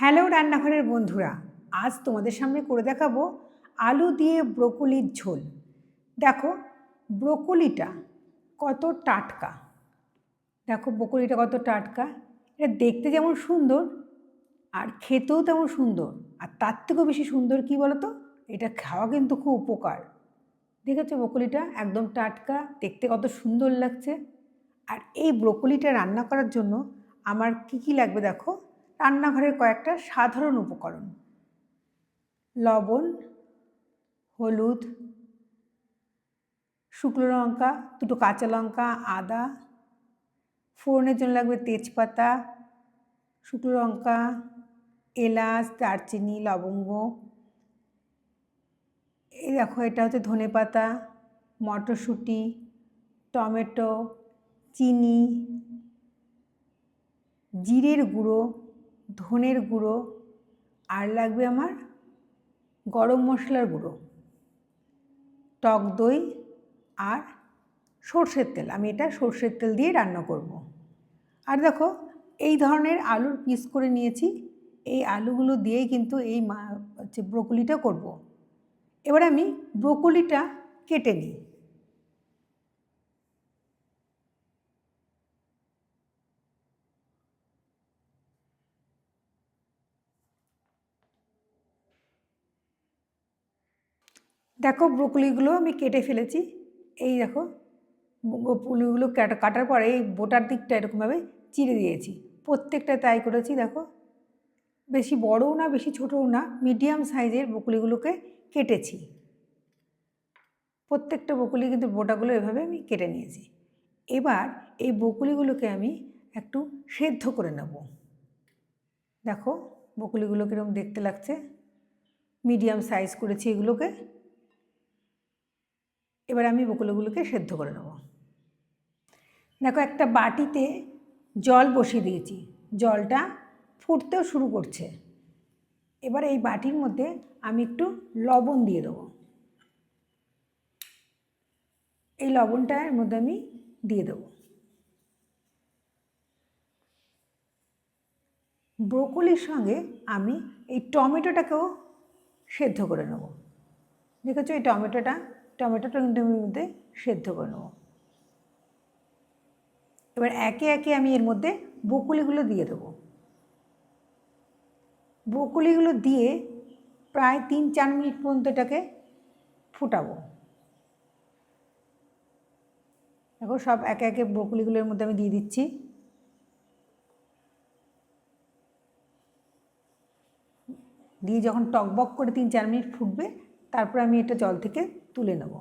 Hello রান্নাঘরের বন্ধুরা, আজ তোমাদের সামনে করে দেখাবো আলু দিয়ে ব্রোকলির ঝোল। দেখো ব্রোকলিটা কত টাটকা, দেখো ব্রোকলিটা কত টাটকা। এটা দেখতে যেমন সুন্দর আর খেতেও তেমন সুন্দর, আর তার থেকেও বেশি সুন্দর কি বলো তো, এটা খাওয়া কিন্তু খুব উপকার। দেখেছো ব্রোকলিটা একদম টাটকা, দেখতে কত সুন্দর লাগছে। আর এই ব্রোকলিটা রান্না করার জন্য আমার কি লাগবে দেখো, রান্নাঘরের কয়েকটা সাধারণ উপকরণ: লবণ, হলুদ, শুকনো লঙ্কা, দুটো কাঁচা লঙ্কা, আদা, ফোড়নের জন্য লাগবে তেজপাতা, শুকনো লঙ্কা, এলাচ, দারচিনি, লবঙ্গ। এই দেখো এটা হচ্ছে ধনেপাতা, মটরশুঁটি, টমেটো, চিনি, জিরের গুঁড়ো, ধনের গুঁড়ো, আর লাগবে আমার গরম মশলার গুঁড়ো, টক দই আর সর্ষের তেল। আমি এটা সর্ষের তেল দিয়ে রান্না করব। আর দেখো এই ধরনের আলুর পিস করে নিয়েছি, এই আলুগুলো দিয়েই কিন্তু এই ব্রোকলিটা করব। এবার আমি ব্রোকলিটা কেটে নিই। দেখো ব্রোকলিগুলো আমি কেটে ফেলেছি। এই দেখো ব্রোকলিগুলো কাটার পরে এই বোটার দিকটা এরকমভাবে চিড়ে দিয়েছি। প্রত্যেকটা তাই করেছি। দেখো বেশি বড়ও না বেশি ছোটও না, মিডিয়াম সাইজের ব্রোকলিগুলোকে কেটেছি। প্রত্যেকটা ব্রোকলি কিন্তু বোটাগুলো এভাবে আমি কেটে নিয়েছি। এবার এই ব্রোকলিগুলোকে আমি একটু সেদ্ধ করে নেব। দেখো ব্রোকলিগুলো কীরকম দেখতে লাগছে, মিডিয়াম সাইজ করেছি এগুলোকে। এবার আমি ব্রোকলিগুলোকে সেদ্ধ করে নেব। দেখো একটা বাটিতে জল বসিয়ে দিয়েছি, জলটা ফুটতেও শুরু করছে। এবার এই বাটির মধ্যে আমি একটু লবণ দিয়ে দেবো। এই লবণটা এর মধ্যে আমি দিয়ে দেবো। ব্রোকলির সঙ্গে আমি এই টমেটোটাকেও সেদ্ধ করে নেব। দেখেছো এই টমেটোটা কিন্তু আমি এর মধ্যে সেদ্ধ করে নেব। এবার একে একে আমি এর মধ্যে ব্রোকলিগুলো দিয়ে দেবো। ব্রোকলিগুলো দিয়ে প্রায় 3-4 মিনিট পর্যন্ত এটাকে ফুটাবো। দেখো সব একে একে ব্রোকলিগুলোর মধ্যে আমি দিয়ে দিচ্ছি। দিয়ে যখন টকবক করে 3-4 মিনিট ফুটবে, তারপর আমি এটা জল থেকে তুলে নেব।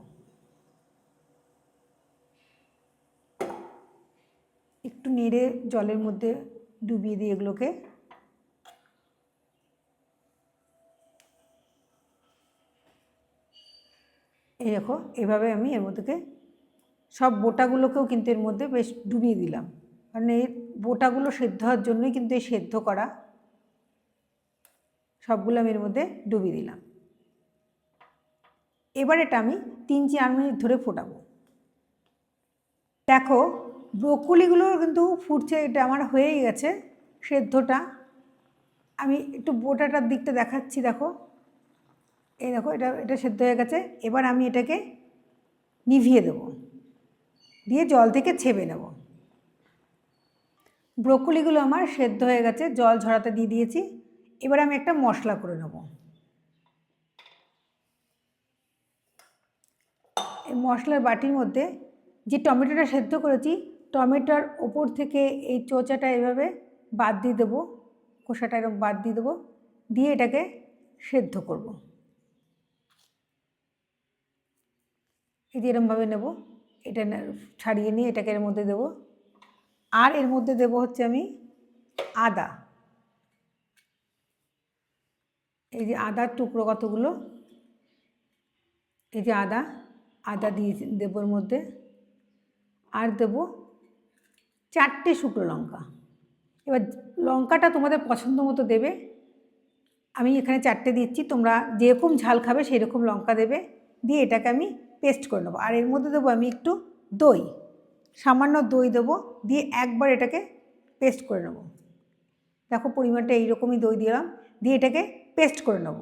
একটু নেড়ে জলের মধ্যে ডুবিয়ে দিই এগুলোকে। এই দেখো এভাবে আমি এর মধ্যে সব বোটাগুলোকেও কিন্তু এর মধ্যে বেশ ডুবিয়ে দিলাম, কারণ এই বোটাগুলো সেদ্ধ হওয়ার জন্যই কিন্তু এই সেদ্ধ করা। সবগুলো আমি এর মধ্যে ডুবিয়ে দিলাম। এবার এটা আমি 3-4 মিনিট ধরে ফোটাবো। দেখো ব্রোকলিগুলো কিন্তু ফুটছে, এটা আমার হয়েই গেছে সেদ্ধটা। আমি একটু বোটাটার দিকটা দেখাচ্ছি। দেখো এই দেখো এটা সেদ্ধ হয়ে গেছে। এবার আমি এটাকে নিভিয়ে দেবো, দিয়ে জল থেকে ছেঁকে নেব। ব্রোকলিগুলো আমার সেদ্ধ হয়ে গেছে, জল ঝরাতে দিয়ে দিয়েছি। এবার আমি একটা মশলা করে নেব। এই মশলার বাটির মধ্যে যে টমেটোটা সেদ্ধ করেছি, টমেটোর ওপর থেকে এই চোচাটা এভাবে বাদ দিয়ে দেবো, খোসাটা এরকম বাদ দিয়ে দেবো, দিয়ে এটাকে সেদ্ধ করব। এই যে এরকমভাবে নেব, এটা ছাড়িয়ে নিয়ে এটাকে এর মধ্যে দেবো। আর এর মধ্যে দেবো হচ্ছে আমি আদা। এই যে আদার টুকরো কতগুলো, এই যে আদা দিয়ে দেবো এর মধ্যে। আর দেবো 4টে শুকনো লঙ্কা। এবার লঙ্কাটা তোমাদের পছন্দ মতো দেবে। আমি এখানে 4টে দিচ্ছি, তোমরা যেরকম ঝাল খাবে সেই রকম লঙ্কা দেবে। দিয়ে এটাকে আমি পেস্ট করে নেবো। আর এর মধ্যে দেবো আমি একটু দই, সামান্য দই দেবো, দিয়ে একবার এটাকে পেস্ট করে নেব। দেখো পরিমাণটা এইরকমই দই দিলাম, দিয়ে এটাকে পেস্ট করে নেব।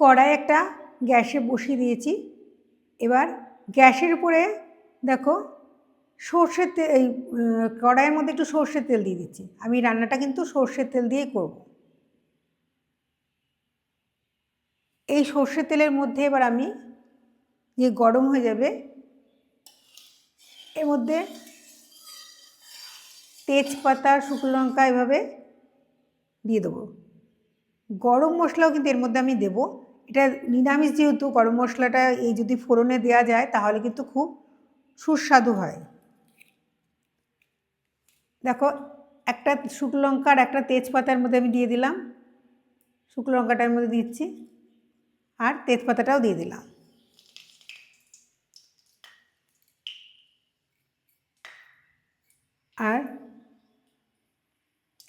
কড়াই একটা গ্যাসে বসিয়ে দিয়েছি। এবার গ্যাসের উপরে দেখো সর্ষের তেল, এই কড়াইয়ের মধ্যে একটু সর্ষের তেল দিয়ে দিচ্ছি। আমি রান্নাটা কিন্তু সর্ষের তেল দিয়েই করব। এই সর্ষের তেলের মধ্যে এবার আমি যে গরম হয়ে যাবে, এর মধ্যে তেজপাতা, শুকনো লঙ্কা এভাবে দিয়ে দেবো। গরম মশলাও কিন্তু এর মধ্যে আমি দেবো। এটা নিরামিষ যেহেতু, গরম মশলাটা এই যদি ফোড়নে দেওয়া যায় তাহলে কিন্তু খুব সুস্বাদু হয়। দেখো একটা শুকনো লঙ্কা আর একটা তেজপাতার মধ্যে আমি দিয়ে দিলাম। শুকনো লঙ্কাটার মধ্যে দিচ্ছি আর তেজপাতাটাও দিয়ে দিলাম। আর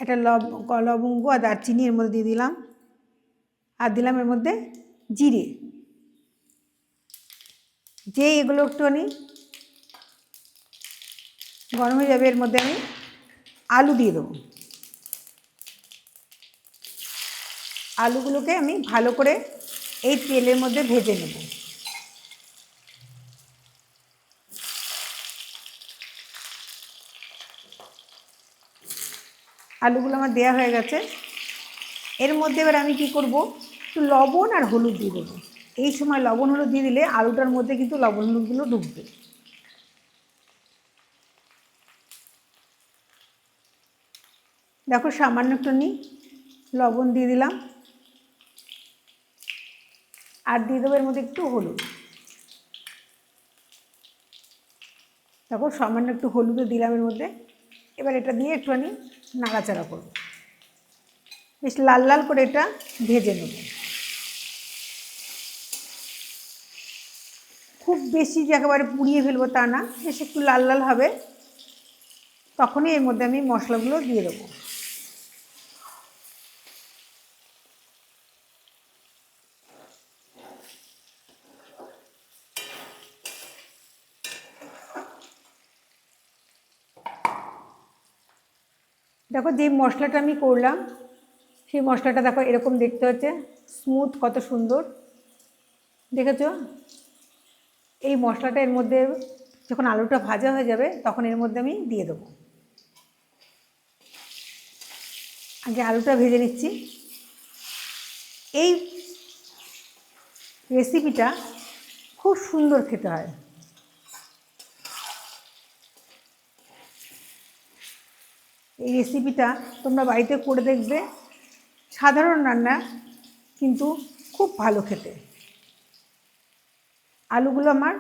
একটা লবঙ্গ আর দারচিনি এর মধ্যে দিয়ে দিলাম। আর দিলাম এর মধ্যে জিরে। যে এগুলো একটুখানি গরম হয়ে যাবে, এর মধ্যে আমি আলু দিয়ে দেবো। আলুগুলোকে আমি ভালো করে এই তেলের মধ্যে ভেজে নেব। আলুগুলো আমার দেওয়া হয়ে গেছে। এর মধ্যে এবার আমি কি করব, একটু লবণ আর হলুদ দিয়ে দেবো। এই সময় লবণ হলুদ দিয়ে দিলে আলুটার মধ্যে কিন্তু লবণ হলুদগুলো ঢুকবে। দেখো সামান্য একটুখানি লবণ দিয়ে দিলাম আর দিয়ে দেবো এর মধ্যে একটু হলুদ। দেখো সামান্য একটু হলুদও দিলাম এর মধ্যে। এবার এটা দিয়ে একটুখানি নাড়াচাড়া করব, বেশ লাল লাল করে এটা ভেজে নেব। খুব বেশি যে একেবারে পুড়িয়ে ফেলবো তা না, বেশ একটু লাল লাল হবে, তখনই এর মধ্যে আমি মশলাগুলো দিয়ে দেবো। দেখো যে মশলাটা আমি করলাম সেই মশলাটা দেখো এরকম দেখতে হচ্ছে, স্মুথ, কত সুন্দর দেখেছো। এই মশলাটা এর মধ্যে যখন আলুটা ভাজা হয়ে যাবে তখন এর মধ্যে আমি দিয়ে দেবো। আগে আলুটা ভেজে নিচ্ছি। এই রেসিপিটা খুব সুন্দর খেতে হয়। এই রেসিপিটা তোমরা বাড়িতে করে দেখবে, সাধারণ রান্না কিন্তু খুব ভালো খেতে। আলুগুলো আমার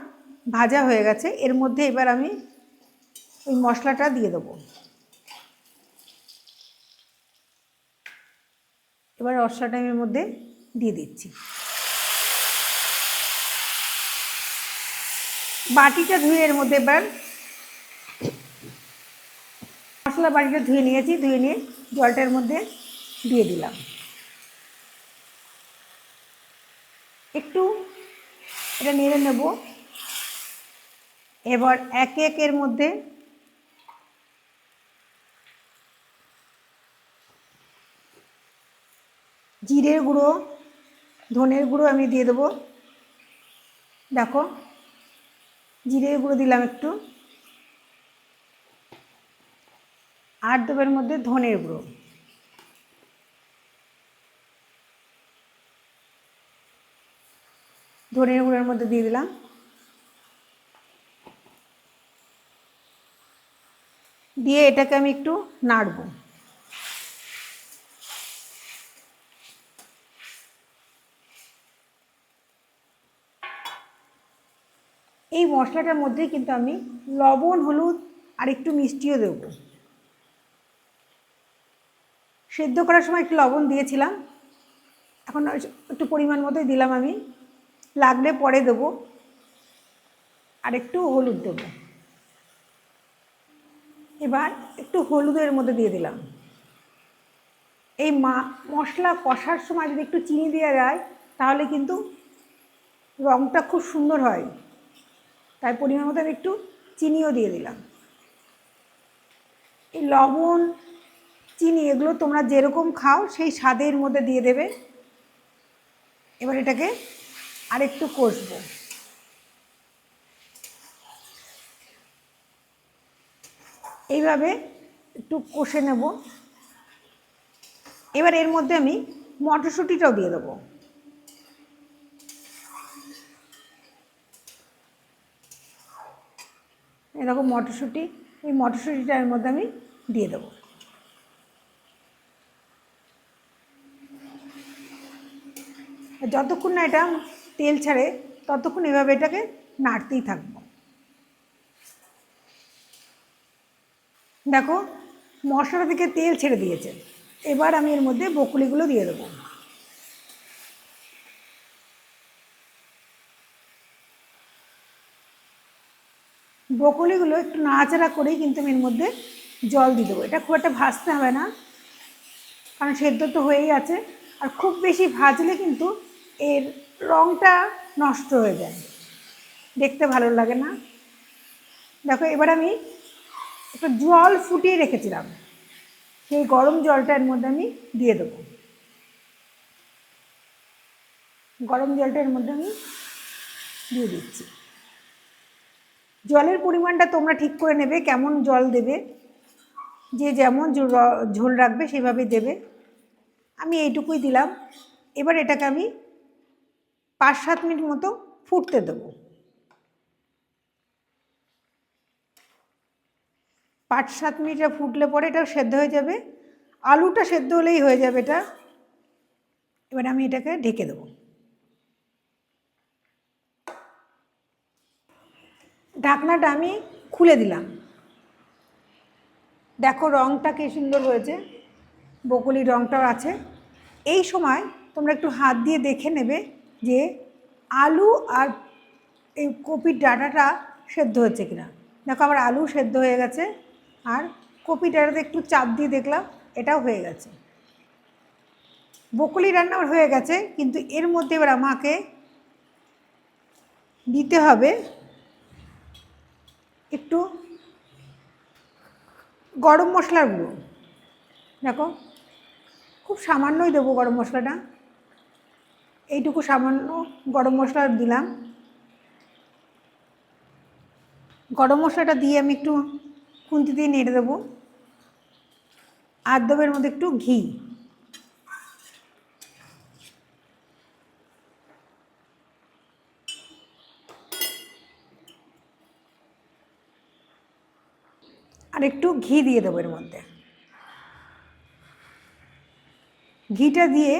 ভাজা হয়ে গেছে, এর মধ্যে এবার আমি ওই মশলাটা দিয়ে দেবো। এবার মশলাটা আমি এর মধ্যে দিয়ে দিচ্ছি। বাটিটা ধুয়ে এর মধ্যে এবার মশলা বাটিটা ধুয়ে নিয়েছি, ধুয়ে নিয়ে জলটার মধ্যে দিয়ে দিলাম। একটু এটা নেড়ে নেব। এবার একে একের মধ্যে জিরের গুঁড়ো, ধনের গুঁড়ো আমি দিয়ে দেবো। দেখো জিরের গুঁড়ো দিলাম একটু, আর দেবো এর মধ্যে ধনের গুঁড়ো। ধনের গুঁড়োর মধ্যে দিয়ে দিলাম। দিয়ে এটাকে আমি একটু নাড়ব। এই মশলাটার মধ্যে কিন্তু আমি লবণ, হলুদ আর একটু মিষ্টিও দেব। সেদ্ধ করার সময় একটু লবণ দিয়েছিলাম, এখন একটু পরিমাণ মতোই দিলাম আমি, লাগলে পরে দেবো। আর একটু হলুদ দেব। এবার একটু হলুদের মধ্যে দিয়ে দিলাম। এই মশলা কষার সময় যদি একটু চিনি দেওয়া যায় তাহলে কিন্তু রঙটা খুব সুন্দর হয়, তাই পরিমাণ মতো আমি একটু চিনিও দিয়ে দিলাম। এই লবণ চিনি এগুলো তোমরা যেরকম খাও সেই স্বাদের মধ্যে দিয়ে দেবে। এবার এটাকে আরেকটু কষবো। এইভাবে একটু কষে নেব। এবার এর মধ্যে আমি মটরশুঁটিটাও দিয়ে দেবো। এরকম মটরশুঁটি, এই মটরশুঁটিটা এর মধ্যে আমি দিয়ে দেবো। যতক্ষণ না এটা তেল ছাড়ে ততক্ষণ এভাবে এটাকে নাড়তেই থাকবো। দেখো মশলা থেকে তেল ছেড়ে দিয়েছে। এবার আমি এর মধ্যে বকুলিগুলো দিয়ে দেবো। ব্রোকলিগুলো একটু নাড়াচাড়া করেই কিন্তু আমি এর মধ্যে জল দিয়ে দেবো। এটা খুব একটা ভাজতে হবে না, কারণ সেদ্ধ তো হয়েই আছে। আর খুব বেশি ভাজলে কিন্তু এর রঙটা নষ্ট হয়ে যায়, দেখতে ভালো লাগে না। দেখো এবার আমি একটু জল ফুটিয়ে রেখেছিলাম, সেই গরম জলটা এর মধ্যে আমি দিয়ে দেবো। গরম জলটা এর মধ্যে আমি দিয়ে দিচ্ছি। জলের পরিমাণটা তোমরা ঠিক করে নেবে, কেমন জল দেবে, যে যেমন ঝোল রাখবে সেভাবে দেবে। আমি এইটুকুই দিলাম। এবার এটাকে আমি 5-7 মিনিট মতো ফুটতে দেবো। 5-7 মিনিটে ফুটলে পরে এটা সেদ্ধ হয়ে যাবে। আলুটা সেদ্ধ হলেই হয়ে যাবে এটা। এবার আমি এটাকে ঢেকে দেবো। ঢাকনাটা আমি খুলে দিলাম। দেখো রঙটা কি সুন্দর হয়েছে, বকুলির রঙটাও আছে। এই সময় তোমরা একটু হাত দিয়ে দেখে নেবে যে আলু আর এই কপির ডাঁটাটা সেদ্ধ হচ্ছে কিনা। দেখো আমার আলু সেদ্ধ হয়ে গেছে, আর কপি ডাঁটাতে একটু চাপ দিয়ে দেখলাম এটাও হয়ে গেছে। বকুলি রান্না হয়ে গেছে, কিন্তু এর মধ্যে এবার আমাকে দিতে হবে একটু গরম মশলার গুঁড়ো। দেখো খুব সামান্যই দেবো গরম মশলাটা, এইটুকু সামান্য গরম মশলা দিলাম। গরম মশলাটা দিয়ে আমি একটু খুন্তি দিয়ে নেড়ে দেবো। আর দেবো এর মধ্যে একটু ঘি। আর একটু ঘি দিয়ে দেবো এর মধ্যে। ঘিটা দিয়ে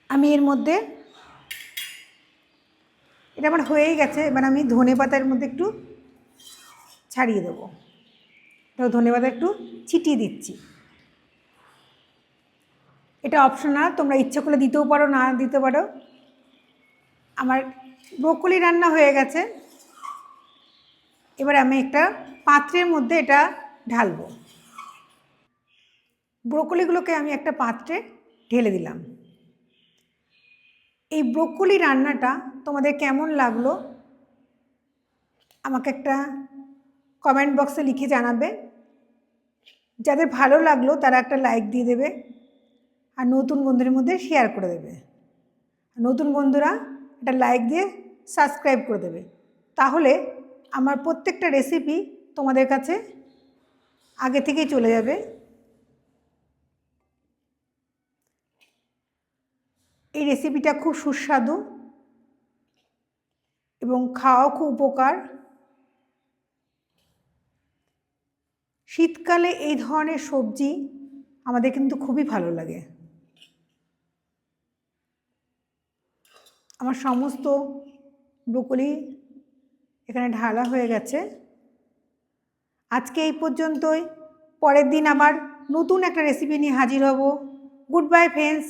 আমি এর মধ্যে, এটা আমার হয়েই গেছে। এবার আমি ধনেপাতার মধ্যে একটু ছাড়িয়ে দেবো। তো ধনেপাতা একটু ছিটিয়ে দিচ্ছি। এটা অপশনাল, তোমরা ইচ্ছে করলে দিতেও পারো, না দিতে পারো। আমার ব্রোকলি রান্না হয়ে গেছে। এবার আমি একটা পাত্রের মধ্যে এটা ঢালবো। ব্রোকলিগুলোকে আমি একটা পাত্রে ঢেলে দিলাম। এই ব্রোকলি রান্নাটা তোমাদের কেমন লাগলো আমাকে একটা কমেন্ট বক্সে লিখে জানাবে। যাদের ভালো লাগলো তারা একটা লাইক দিয়ে দেবে, আর নতুন বন্ধুদের মধ্যে শেয়ার করে দেবে। নতুন বন্ধুরা একটা লাইক দিয়ে সাবস্ক্রাইব করে দেবে, তাহলে আমার প্রত্যেকটা রেসিপি তোমাদের কাছে আগে থেকেই চলে যাবে। এই রেসিপিটা খুব সুস্বাদু এবং খাওয়াও খুব উপকার। শীতকালে এই ধরনের সবজি আমাদের কিন্তু খুবই ভালো লাগে। আমার সমস্ত ব্রোকলি এখানে ঢালা হয়ে গেছে। আজকে এই পর্যন্তই। পরের দিন আবার নতুন একটা রেসিপি নিয়ে হাজির হব। Good bye friends.